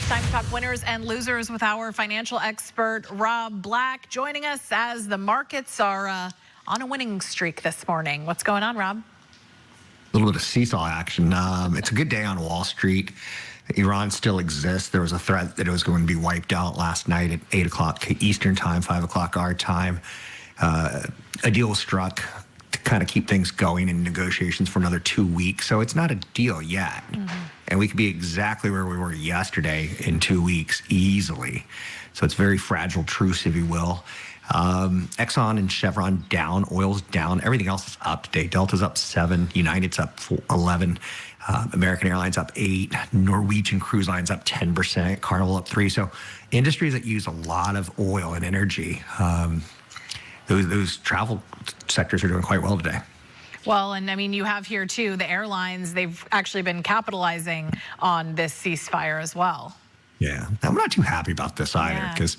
Time to talk winners and losers with our financial expert, Rob Black, joining us as the markets are on a winning streak this morning. What's going on, Rob? A little bit of seesaw action. It's a good day on Wall Street. Iran still exists. There was a threat that it was going to be wiped out last night at 8 o'clock Eastern time, 5 o'clock our time. A deal was struck to kind of keep things going in negotiations for another 2 weeks. So it's not a deal yet. And we could be exactly where we were yesterday in 2 weeks easily. So it's very fragile truce, if you will. Exxon and Chevron down, oil's down, everything else is up today. Delta's up 7, United's up 11, American Airlines up 8, Norwegian Cruise Line's up 10%, Carnival up 3. So industries that use a lot of oil and energy, those travel sectors are doing quite well today. Well, and I mean, you have here too, the airlines, they've actually been capitalizing on this ceasefire as well. Yeah, I'm not too happy about this either because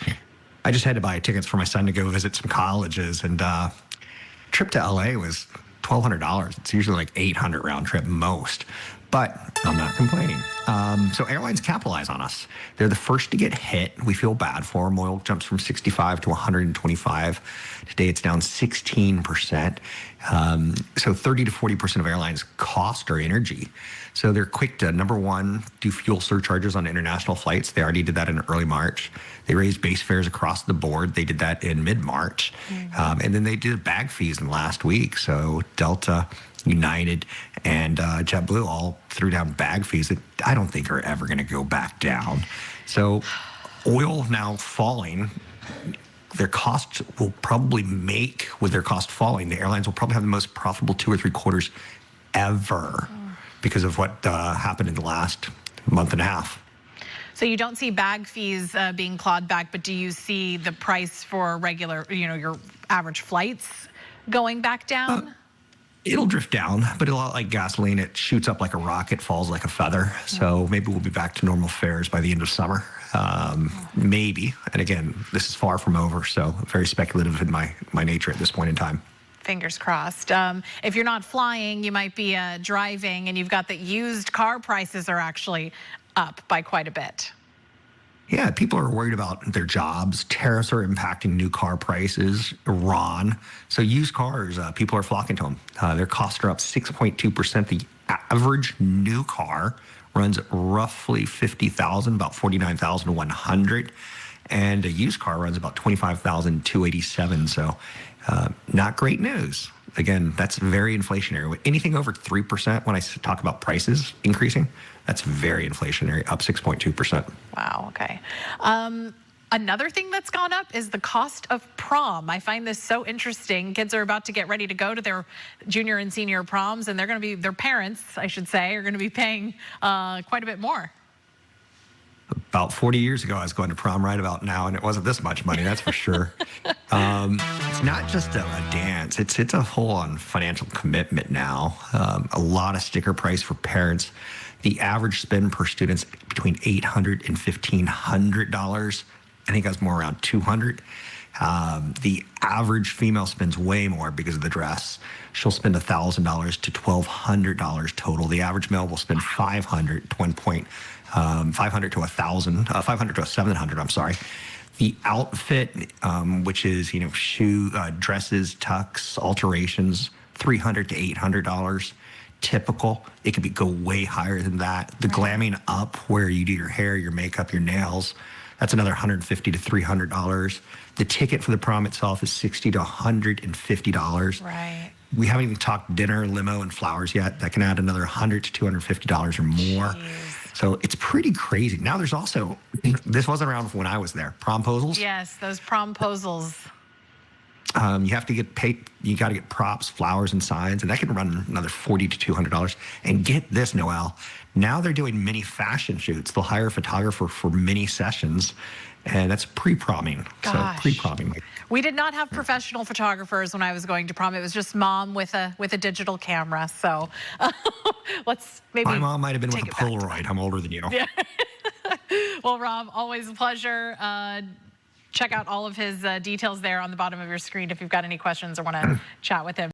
I just had to buy tickets for my son to go visit some colleges, and trip to LA was $1,200. It's usually like $800 round trip most, but I'm not complaining. So airlines capitalize on us. They're the first to get hit. We feel bad for them. Oil jumps from 65 to 125. Today it's down 16%. So 30 to 40% of airlines cost or energy. So they're quick to, number one, do fuel surcharges on international flights. They already did that in early March. They raised base fares across the board. They did that in mid-March. And then they did bag fees in last week. So Delta, United, and JetBlue all threw down bag fees that I don't think are ever going to go back down. So oil now falling, their costs will probably make, with their cost falling, the airlines will probably have the most profitable 2 or 3 quarters ever because of what happened in the last month and a half. So you don't see bag fees being clawed back, but do you see the price for regular, your average flights going back down? It'll drift down, but a lot like gasoline, it shoots up like a rocket, falls like a feather. So maybe we'll be back to normal fares by the end of summer. Maybe. And again, this is far from over, so very speculative in my nature at this point in time. Fingers crossed. If you're not flying, you might be driving, and you've got that used car prices are actually up by quite a bit. Yeah, people are worried about their jobs. Tariffs are impacting new car prices, Iran. So used cars, people are flocking to them. Their costs are up 6.2%. The average new car runs roughly $50,000, about $49,100. And a used car runs about $25,287. So not great news. Again, that's very inflationary. Anything over 3% when I talk about prices increasing, that's very inflationary, up 6.2%. Wow, okay. Another thing that's gone up is the cost of prom. I find this so interesting. Kids are about to get ready to go to their junior and senior proms, and they're going to be, their parents, I should say, are going to be paying quite a bit more. About 40 years ago, I was going to prom right about now, and it wasn't this much money, that's for sure. It's not just a dance. It's a full-on financial commitment now. A lot of sticker price for parents. The average spend per student is between $800 and $1,500. I think that's more around $200. The average female spends way more because of the dress. She'll spend $1,000 to $1,200 total. The average male will spend $500 to $1,000, $500 to $700. I'm sorry. The outfit, which is shoe, dresses, tucks, alterations, $300 to $800. Typical. It could go way higher than that. The glamming up, where you do your hair, your makeup, your nails, that's another $150 to $300. The ticket for the prom itself is $60 to $150. Right. We haven't even talked dinner, limo, and flowers yet. That can add another $100 to $250 or more. Jeez. So it's pretty crazy. Now there's also, this wasn't around when I was there, promposals. Yes, those promposals. You have to get paid. You got to get props, flowers, and signs, and that can run another $40 to $200. And get this, Noelle, now they're doing mini fashion shoots. They'll hire a photographer for mini sessions, and that's pre-promming. Gosh. So pre-promming. We did not have professional photographers when I was going to prom. It was just mom with a digital camera. So let's maybe. My mom might have been with a Polaroid. I'm older than you. Yeah. Well, Rob, always a pleasure. Check out all of his details there on the bottom of your screen if you've got any questions or want to chat with him.